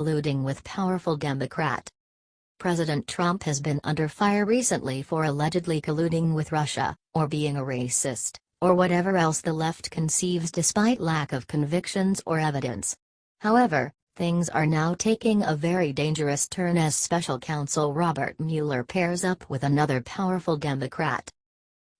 colluding with powerful Democrat. President Trump has been under fire recently for allegedly colluding with Russia, or being a racist, or whatever else the left conceives despite lack of convictions or evidence. However, things are now taking a very dangerous turn as special counsel Robert Mueller pairs up with another powerful Democrat.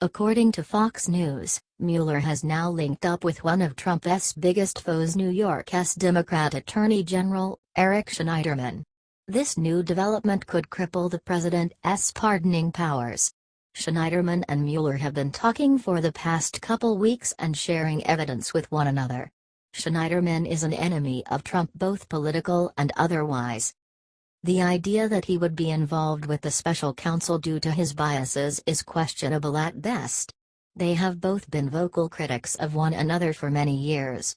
According to Fox News, Mueller has now linked up with one of Trump's biggest foes, New York's Democrat Attorney General, Eric Schneiderman. This new development could cripple the president's pardoning powers. Schneiderman and Mueller have been talking for the past couple weeks and sharing evidence with one another. Schneiderman is an enemy of Trump, both political and otherwise. The idea that he would be involved with the special counsel due to his biases is questionable at best. They have both been vocal critics of one another for many years.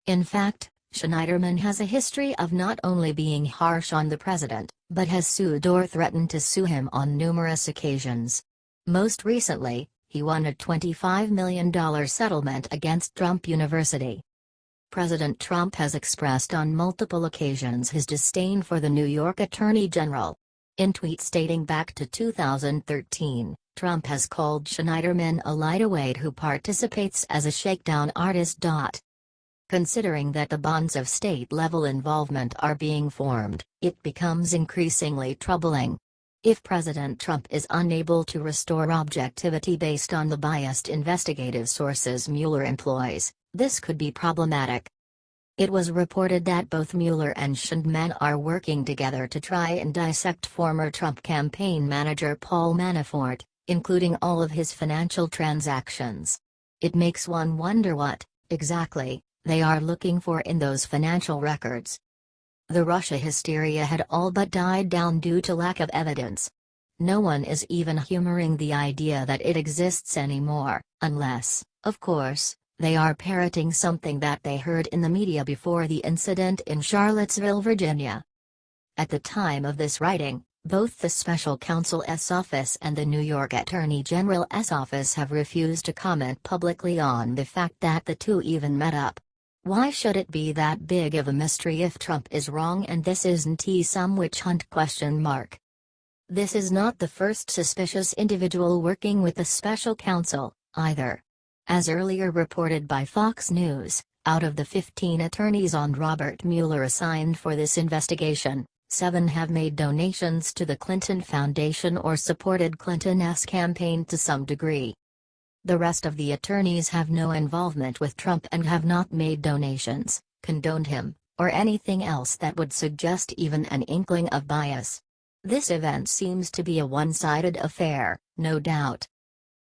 In fact, Schneiderman has a history of not only being harsh on the president, but has sued or threatened to sue him on numerous occasions. Most recently, he won a $25 million settlement against Trump University. President Trump has expressed on multiple occasions his disdain for the New York Attorney General. In tweets dating back to 2013, Trump has called Schneiderman a lightweight who participates as a shakedown artist. Considering that the bonds of state-level involvement are being formed, it becomes increasingly troubling. If President Trump is unable to restore objectivity based on the biased investigative sources Mueller employs, this could be problematic. It was reported that both Mueller and Schneiderman are working together to try and dissect former Trump campaign manager Paul Manafort, including all of his financial transactions. It makes one wonder what, exactly, they are looking for in those financial records. The Russia hysteria had all but died down due to lack of evidence. No one is even humoring the idea that it exists anymore, unless, of course, they are parroting something that they heard in the media before the incident in Charlottesville, Virginia. At the time of this writing, both the special counsel's office and the New York Attorney General's office have refused to comment publicly on the fact that the two even met up. Why should it be that big of a mystery if Trump is wrong and this isn't some witch hunt? This is not the first suspicious individual working with the special counsel, either. As earlier reported by Fox News, out of the 15 attorneys on Robert Mueller assigned for this investigation, 7 have made donations to the Clinton Foundation or supported Clinton's campaign to some degree. The rest of the attorneys have no involvement with Trump and have not made donations, condoned him, or anything else that would suggest even an inkling of bias. This event seems to be a one-sided affair, no doubt.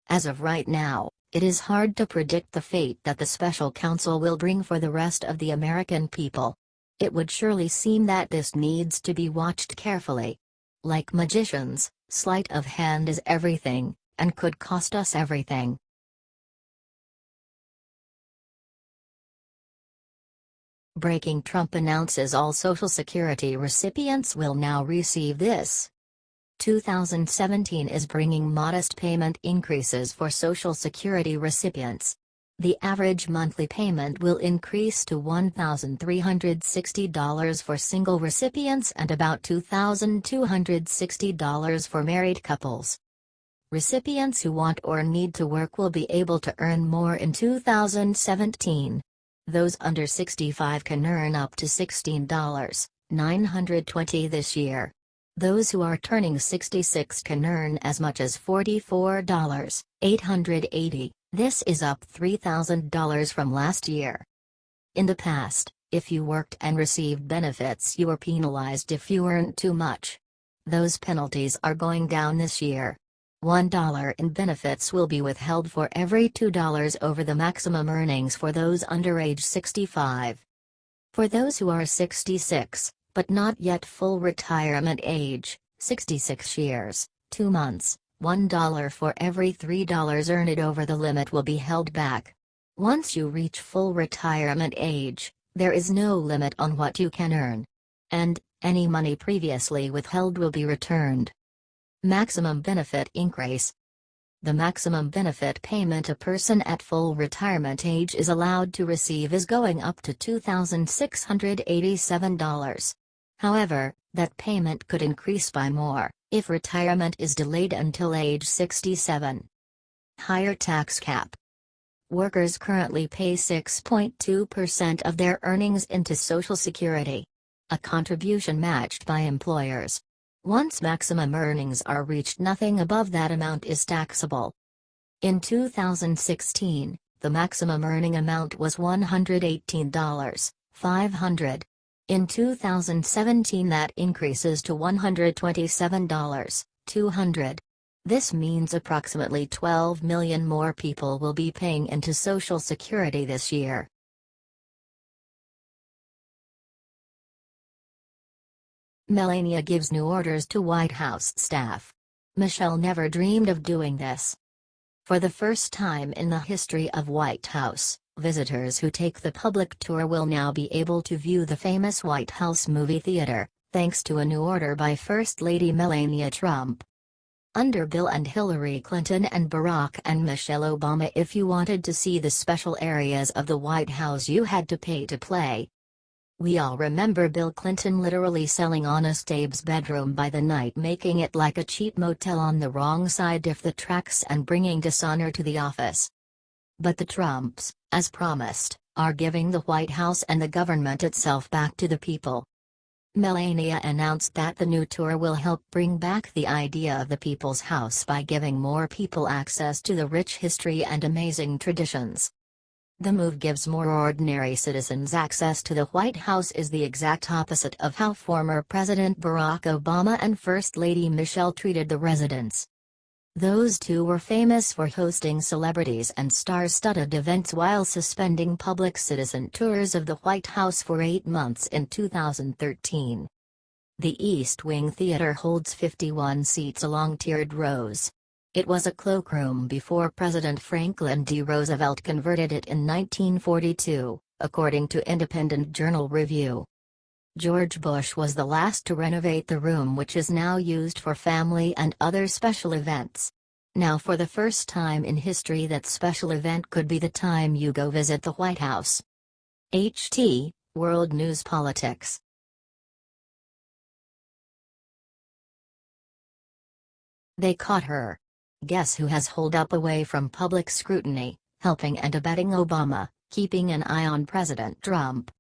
As of right now, it is hard to predict the fate that the special counsel will bring for the rest of the American people. It would surely seem that this needs to be watched carefully. Like magicians, sleight of hand is everything, and could cost us everything. Breaking: Trump announces all Social Security recipients will now receive this. 2017 is bringing modest payment increases for Social Security recipients. The average monthly payment will increase to $1,360 for single recipients and about $2,260 for married couples. Recipients who want or need to work will be able to earn more in 2017. Those under 65 can earn up to $16,920 this year. Those who are turning 66 can earn as much as $44,880. This is up $3,000 from last year. In the past, if you worked and received benefits, you were penalized if you earned too much. Those penalties are going down this year. $1 in benefits will be withheld for every $2 over the maximum earnings for those under age 65. For those who are 66, but not yet full retirement age, 66 years, 2 months, $1 for every $3 earned over the limit will be held back. Once you reach full retirement age, there is no limit on what you can earn. And, any money previously withheld will be returned. Maximum benefit increase. The maximum benefit payment a person at full retirement age is allowed to receive is going up to $2,687. However, that payment could increase by more if retirement is delayed until age 67. Higher tax cap. Workers currently pay 6.2% of their earnings into Social Security, a contribution matched by employers. Once maximum earnings are reached, nothing above that amount is taxable. In 2016, the maximum earning amount was $118,500. In 2017 that increases to $127,200. This means approximately 12 million more people will be paying into Social Security this year. Melania gives new orders to White House staff. Michelle never dreamed of doing this. For the first time in the history of White House, visitors who take the public tour will now be able to view the famous White House movie theater, thanks to a new order by First Lady Melania Trump. Under Bill and Hillary Clinton and Barack and Michelle Obama, if you wanted to see the special areas of the White House, you had to pay to play. We all remember Bill Clinton literally selling Honest Abe's bedroom by the night, making it like a cheap motel on the wrong side of the tracks and bringing dishonor to the office. But the Trumps, as promised, are giving the White House and the government itself back to the people. Melania announced that the new tour will help bring back the idea of the People's House by giving more people access to the rich history and amazing traditions. The move gives more ordinary citizens access to the White House is the exact opposite of how former President Barack Obama and First Lady Michelle treated the residents. Those two were famous for hosting celebrities and star-studded events while suspending public citizen tours of the White House for 8 months in 2013. The East Wing Theater holds 51 seats along tiered rows. It was a cloakroom before President Franklin D. Roosevelt converted it in 1942, according to Independent Journal Review. George Bush was the last to renovate the room, which is now used for family and other special events. Now, for the first time in history, that special event could be the time you go visit the White House. HT, World News Politics. They caught her. Guess who has holed up away from public scrutiny, helping and abetting Obama, keeping an eye on President Trump?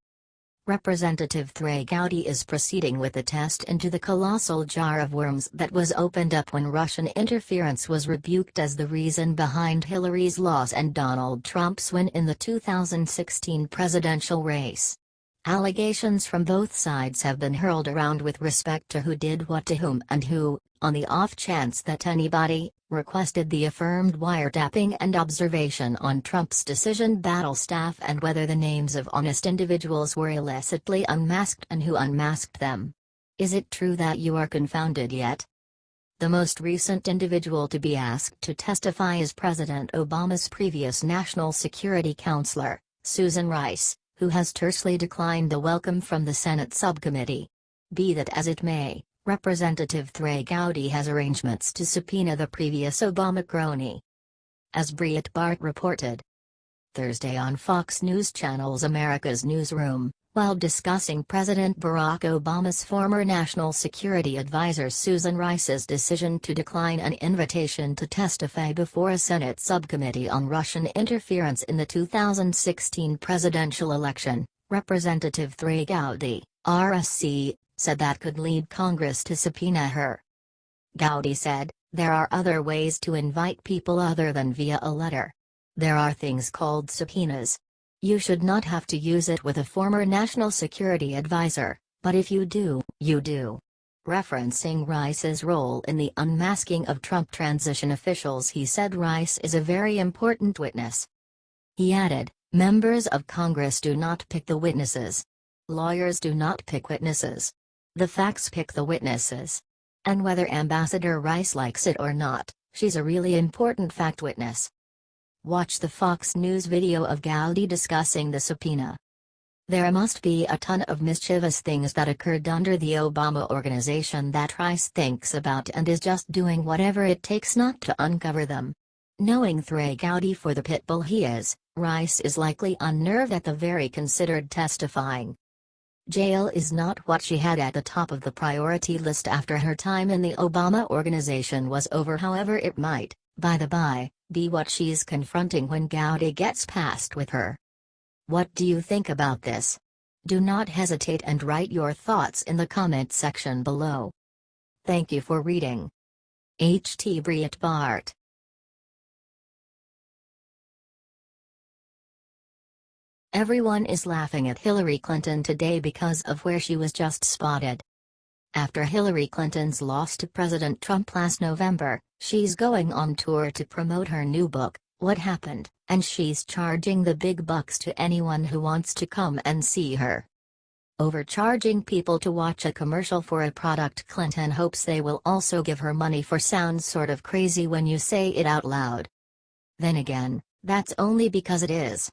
Representative Trey Gowdy is proceeding with the test into the colossal jar of worms that was opened up when Russian interference was rebuked as the reason behind Hillary's loss and Donald Trump's win in the 2016 presidential race. Allegations from both sides have been hurled around with respect to who did what to whom and who, on the off chance that anybody, requested the affirmed wiretapping and observation on Trump's decision battle staff, and whether the names of honest individuals were illicitly unmasked and who unmasked them. Is it true that you are confounded yet? The most recent individual to be asked to testify is President Obama's previous national security counselor, Susan Rice, who has tersely declined the welcome from the Senate subcommittee. Be that as it may, Representative Trey Gowdy has arrangements to subpoena the previous Obama crony. As Breitbart reported Thursday on Fox News Channel's America's Newsroom, while discussing President Barack Obama's former national security advisor Susan Rice's decision to decline an invitation to testify before a Senate subcommittee on Russian interference in the 2016 presidential election, Representative Trey Gowdy, RSC, said that could lead Congress to subpoena her. Gowdy said, "There are other ways to invite people other than via a letter. There are things called subpoenas. You should not have to use it with a former national security advisor, but if you do, you do." Referencing Rice's role in the unmasking of Trump transition officials, he said Rice is a very important witness. He added, "Members of Congress do not pick the witnesses. Lawyers do not pick witnesses. The facts pick the witnesses. And whether Ambassador Rice likes it or not, she's a really important fact witness." Watch the Fox News video of Gowdy discussing the subpoena. There must be a ton of mischievous things that occurred under the Obama organization that Rice thinks about and is just doing whatever it takes not to uncover them. Knowing Trey Gowdy for the pitbull he is, Rice is likely unnerved at the very considered testifying. Jail is not what she had at the top of the priority list after her time in the Obama organization was over. However, it might, by the by, be what she's confronting when Gowdy gets past with her. What do you think about this? Do not hesitate and write your thoughts in the comment section below. Thank you for reading. H.T. Breitbart. Everyone is laughing at Hillary Clinton today because of where she was just spotted. After Hillary Clinton's loss to President Trump last November, she's going on tour to promote her new book, What Happened, and she's charging the big bucks to anyone who wants to come and see her. Overcharging people to watch a commercial for a product Clinton hopes they will also give her money for sounds sort of crazy when you say it out loud. Then again, that's only because it is.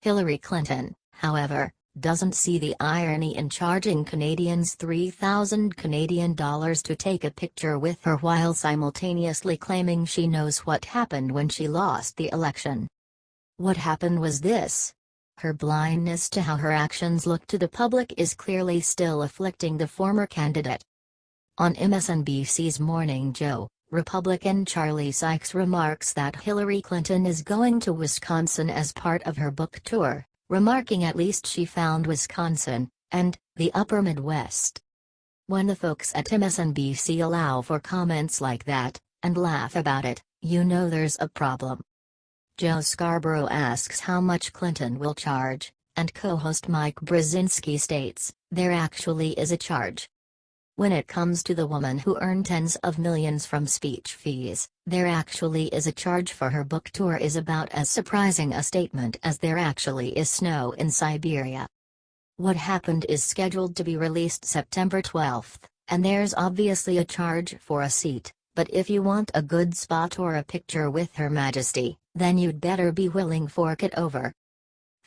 Hillary Clinton, however, doesn't see the irony in charging Canadians $3,000 to take a picture with her while simultaneously claiming she knows what happened when she lost the election. What happened was this. Her blindness to how her actions look to the public is clearly still afflicting the former candidate. On MSNBC's Morning Joe, Republican Charlie Sykes remarks that Hillary Clinton is going to Wisconsin as part of her book tour, remarking at least she found Wisconsin, and the upper Midwest. When the folks at MSNBC allow for comments like that, and laugh about it, you know there's a problem. Joe Scarborough asks how much Clinton will charge, and co-host Mike Brzezinski states, there actually is a charge. When it comes to the woman who earned tens of millions from speech fees, there actually is a charge for her book tour is about as surprising a statement as there actually is snow in Siberia. What Happened is scheduled to be released September 12th, and there's obviously a charge for a seat, but if you want a good spot or a picture with Her Majesty, then you'd better be willing fork it over.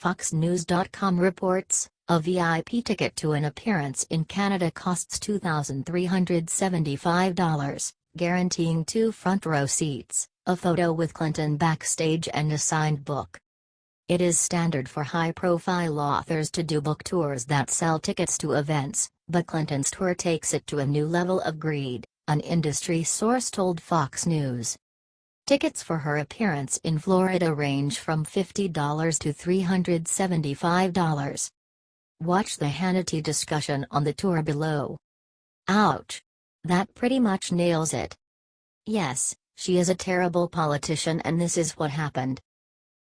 FoxNews.com reports, a VIP ticket to an appearance in Canada costs $2,375, guaranteeing 2 front-row seats, a photo with Clinton backstage and a signed book. It is standard for high-profile authors to do book tours that sell tickets to events, but Clinton's tour takes it to a new level of greed, an industry source told Fox News. Tickets for her appearance in Florida range from $50 to $375. Watch the Hannity discussion on the tour below. Ouch. That pretty much nails it. Yes, she is a terrible politician and this is what happened.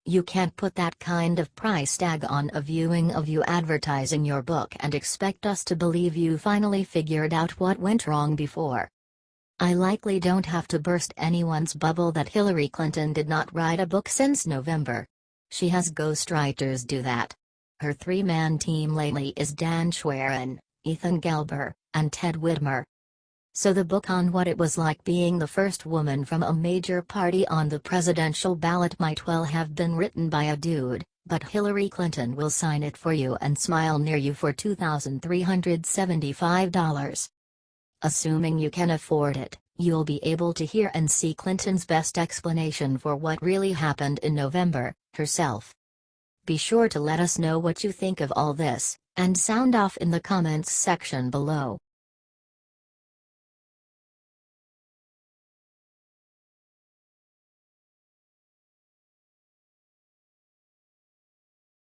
You can't put that kind of price tag on a viewing of you advertising your book and expect us to believe you finally figured out what went wrong before. I likely don't have to burst anyone's bubble that Hillary Clinton did not write a book since November. She has ghostwriters do that. Her 3-man team lately is Dan Schwerin, Ethan Gelber, and Ted Whitmer. So the book on what it was like being the first woman from a major party on the presidential ballot might well have been written by a dude, but Hillary Clinton will sign it for you and smile near you for $2,375. Assuming you can afford it, you'll be able to hear and see Clinton's best explanation for what really happened in November, herself. Be sure to let us know what you think of all this, and sound off in the comments section below.